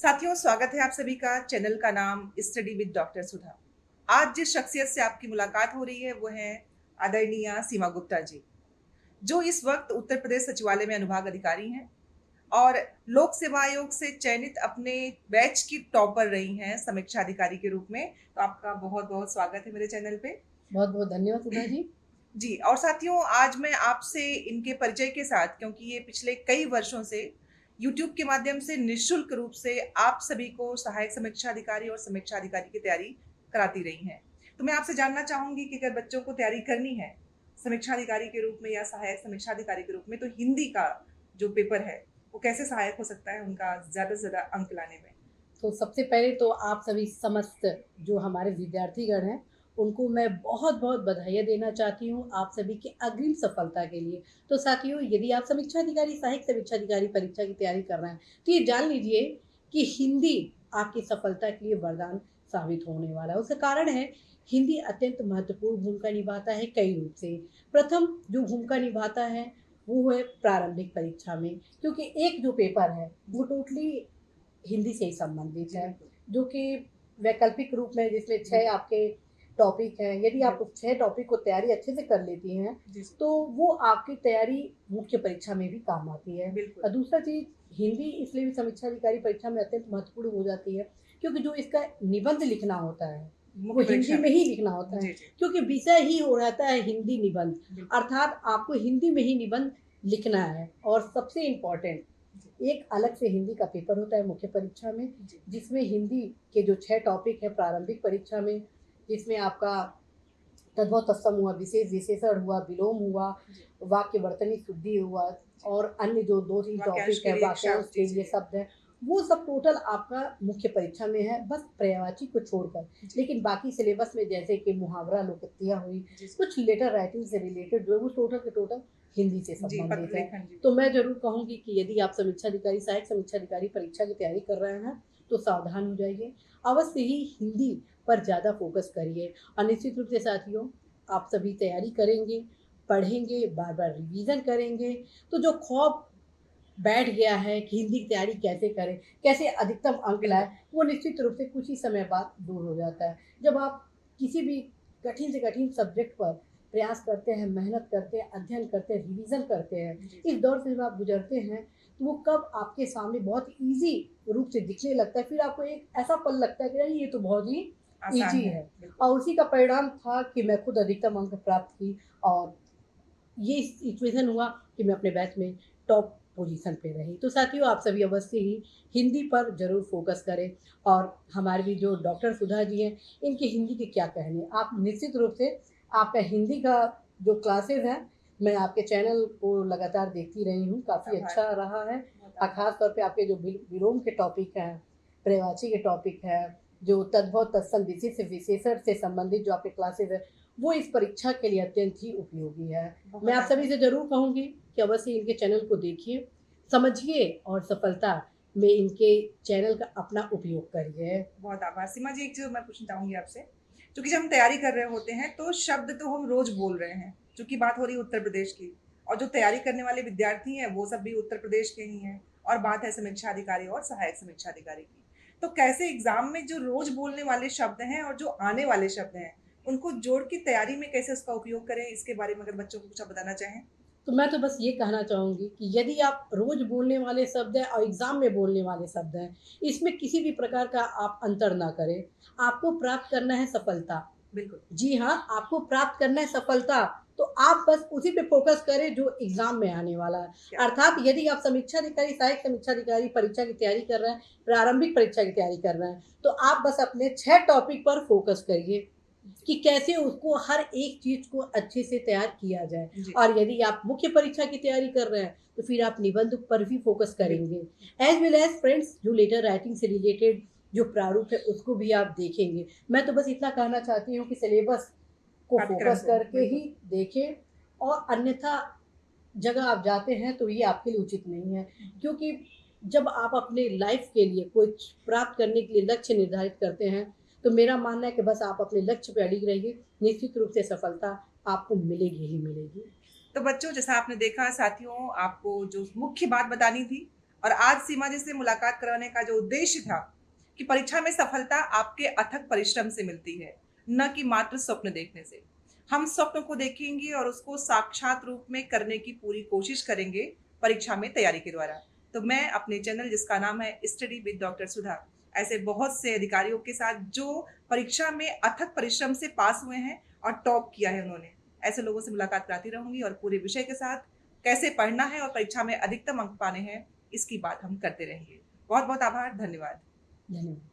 साथियों, स्वागत है आप सभी का। चैनल का नाम स्टडी विद डॉक्टर सुधा। आज जिस शख्सियत से आपकी मुलाकात हो रही है वो है आदरणीय सीमा गुप्ता जी, जो इस वक्त उत्तर प्रदेश सचिवालय में अनुभाग अधिकारी हैं और लोक सेवा आयोग से चयनित अपने बैच की टॉपर रही हैं समीक्षा अधिकारी के रूप में। तो आपका बहुत बहुत स्वागत है मेरे चैनल पे। बहुत बहुत धन्यवाद सुधा जी। जी, और साथियों, आज मैं आपसे इनके परिचय के साथ, क्योंकि ये पिछले कई वर्षों से YouTube के माध्यम से निःशुल्क रूप से आप सभी को सहायक समीक्षा अधिकारी और समीक्षा अधिकारी की तैयारी कराती रही हैं। तो मैं आपसे जानना चाहूंगी कि अगर बच्चों को तैयारी करनी है समीक्षा अधिकारी के रूप में या सहायक समीक्षा अधिकारी के रूप में, तो हिंदी का जो पेपर है वो कैसे सहायक हो सकता है उनका ज़्यादा से ज़्यादा अंक लाने में? तो सबसे पहले तो आप सभी समस्त जो हमारे विद्यार्थीगण हैं, उनको मैं बहुत बहुत बधाइयाँ देना चाहती हूँ आप सभी की अग्रिम सफलता के लिए। तो साथियों, यदि आप समीक्षा अधिकारी, सहायक समीक्षा अधिकारी परीक्षा की तैयारी कर रहे हैं, तो ये जान लीजिए कि हिंदी आपकी सफलता के लिए वरदान साबित होने वाला है। उसका कारण है, हिंदी अत्यंत महत्वपूर्ण भूमिका निभाता है कई रूप से। प्रथम जो भूमिका निभाता है, वो है प्रारंभिक परीक्षा में, क्योंकि एक जो पेपर है, वो टोटली हिंदी से ही संबंधित है, जो कि वैकल्पिक रूप में जिसमें 6 आपके टॉपिक हैं। यदि आप उस 6 टॉपिक को तैयारी अच्छे से कर लेती हैं, तो वो आपकी तैयारी मुख्य परीक्षा में भी काम आती है। बिल्कुल। और दूसरा चीज़, हिंदी इसलिए भी समीक्षा अधिकारी परीक्षा में अत्यंत महत्वपूर्ण हो जाती है, क्योंकि जो इसका निबंध लिखना होता है, वो मुख्य हिंदी परीक्षा में ही लिखना होता है, जी जी। क्योंकि विषय ही हो रहता है हिंदी निबंध। बिल्कुल। अर्थात आपको हिंदी में ही निबंध लिखना है। और सबसे इम्पोर्टेंट, एक अलग से हिंदी का पेपर होता है मुख्य परीक्षा में, जी। जिसमें हिंदी के जो 6 टॉपिक है प्रारंभिक परीक्षा में, जिसमें आपका तद्भव तत्सम हुआ, विशेष विशेषण हुआ, विलोम हुआ, जी। वाक्य वर्तनी शुद्धि हुआ, और अन्य जो 2-3 वाक्यांश टॉपिक के है, लिए एक वाक्यांश शब्द, के जी लिए जी। शब्द है, वो सब टोटल आपका मुख्य परीक्षा में है, बस पर्यायवाची को छोड़कर। जी। लेकिन बाकी सिलेबस में जैसे कि मुहावरा, लोकोक्तियाँ हुई, जी जी। कुछ लेटर राइटिंग से रिलेटेड जो है, वो टोटल के टोटल हिंदी से जी, संबंधित पत्र है। लेखन, जी। तो मैं ज़रूर कहूँगी कि यदि आप समीक्षा अधिकारी, सहायक समीक्षा अधिकारी परीक्षा की तैयारी कर रहे हैं, तो सावधान हो जाइए। अवश्य ही हिंदी पर ज़्यादा फ़ोकस करिए। और निश्चित रूप से साथियों, आप सभी तैयारी करेंगे, पढ़ेंगे, बार-बार रिवीज़न करेंगे, तो जो खौफ बैठ गया है कि हिंदी की तैयारी कैसे करें, कैसे अधिकतम अंक लाएँ, बिल्कुल। वो निश्चित रूप से कुछ ही समय बाद दूर हो जाता है। जब आप किसी भी कठिन से कठिन सब्जेक्ट पर प्रयास करते हैं, मेहनत करते हैं, अध्ययन करते हैं, रिवीज़न करते हैं, जी इस जी। दौर से जब आप गुज़रते हैं, तो वो कब आपके सामने बहुत ईज़ी रूप से दिखने लगता है, फिर आपको एक ऐसा पल लगता है कि अरे! ये तो बहुत ही आसान ईज़ी है, है। बिल्कुल। और उसी का परिणाम था कि मैं खुद अधिकतम अंक प्राप्त की, और ये सिचुएशन हुआ कि मैं अपने बैच में टॉप पोजीशन पे रही। तो साथियों, आप सभी अवश्य ही हिंदी पर ज़रूर फ़ोकस करें। और हमारे भी जो डॉक्टर सुधा जी हैं, इनके हिंदी के क्या कहने। आप निश्चित रूप से आपका हिंदी का जो क्लासेज़ हैं, मैं आपके चैनल को लगातार देखती रही हूँ, काफ़ी आभार। अच्छा रहा है। बहुत और आभार। ख़ास तौर पे आपके जो विलोम के टॉपिक हैं, पर्यायवाची के टॉपिक हैं, जो तद्भव तत्सम विशेष विशेषण से संबंधित जो आपके क्लासेज़ हैं, वो इस परीक्षा के लिए अत्यंत ही उपयोगी है। मैं बहुत आप सभी आभार। से ज़रूर कहूँगी कि अवश्य इनके चैनल को देखिए, समझिए, और सफलता में इनके चैनल का अपना उपयोग करिए। बहुत आभार। सीमा जी, एक चीज़ मैं पूछना चाहूँगी आपसे, क्योंकि जब हम तैयारी कर रहे होते हैं तो शब्द तो हम रोज़ बोल रहे हैं, चूँकि बात हो रही है उत्तर प्रदेश की, और जो तैयारी करने वाले विद्यार्थी हैं वो सब भी उत्तर प्रदेश के ही हैं, और बात है समीक्षा अधिकारी और सहायक समीक्षा अधिकारी की। तो कैसे एग्ज़ाम में जो रोज़ बोलने वाले शब्द हैं और जो आने वाले शब्द हैं, उनको जोड़ के तैयारी में कैसे उसका उपयोग करें, इसके बारे में अगर बच्चों को कुछ आप बताना चाहें? तो मैं तो बस ये कहना चाहूँगी कि यदि आप रोज़ बोलने वाले शब्द हैं और एग्ज़ाम में बोलने वाले शब्द हैं, इसमें किसी भी प्रकार का आप अंतर ना करें। आपको प्राप्त करना है सफलता। बिल्कुल। जी हाँ, आपको प्राप्त करना है सफलता, तो आप बस उसी पे फ़ोकस करें जो एग्ज़ाम में आने वाला है। क्या बात अर्थात यदि आप समीक्षा अधिकारी, सहायक समीक्षा अधिकारी परीक्षा की तैयारी कर रहे हैं, प्रारंभिक परीक्षा की तैयारी कर रहे हैं, तो आप बस अपने 6 टॉपिक पर फ़ोकस करिए कि कैसे उसको हर एक चीज़ को अच्छे से तैयार किया जाए। है। जी। और यदि आप मुख्य परीक्षा की तैयारी कर रहे हैं, तो फिर आप निबंध पर भी फ़ोकस बिल्कुल। करेंगे। एज़ वेल एज़ फ्रेंड्स, जो लेटर राइटिंग से रिलेटेड जो प्रारूप है, उसको भी आप देखेंगे। मैं तो बस इतना कहना चाहती हूँ कि सिलेबस को पाठ्यक्रम फ़ोकस को, करके ही बिल्कुल। देखें, और अन्यथा जगह आप जाते हैं तो ये आपके लिए उचित नहीं है। क्योंकि जब आप अपने लाइफ़ के लिए कुछ प्राप्त करने के लिए लक्ष्य निर्धारित करते हैं, तो मेरा मानना है कि बस आप अपने लक्ष्य पे अडिग रहिए, निश्चित रूप से सफलता आपको मिलेगी ही मिलेगी। तो बच्चों, जैसा आपने देखा साथियों, आपको जो मुख्य बात बतानी थी और आज सीमा जी से मुलाकात करवाने का जो उद्देश्य था कि परीक्षा में सफलता आपके अथक परिश्रम से मिलती है, न कि मात्र स्वप्न देखने से। हम स्वप्न को देखेंगे और उसको साक्षात रूप में करने की पूरी कोशिश करेंगे परीक्षा में तैयारी के द्वारा। तो मैं अपने चैनल जिसका नाम है स्टडी विद डॉक्टर सुधा, ऐसे बहुत से अधिकारियों के साथ जो परीक्षा में अथक परिश्रम से पास हुए हैं और टॉप किया है उन्होंने, ऐसे लोगों से मुलाकात कराती रहूंगी और पूरे विषय के साथ कैसे पढ़ना है और परीक्षा में अधिकतम अंक पाने हैं इसकी बात हम करते रहेंगे। बहुत बहुत आभार, धन्यवाद। धन्यवाद।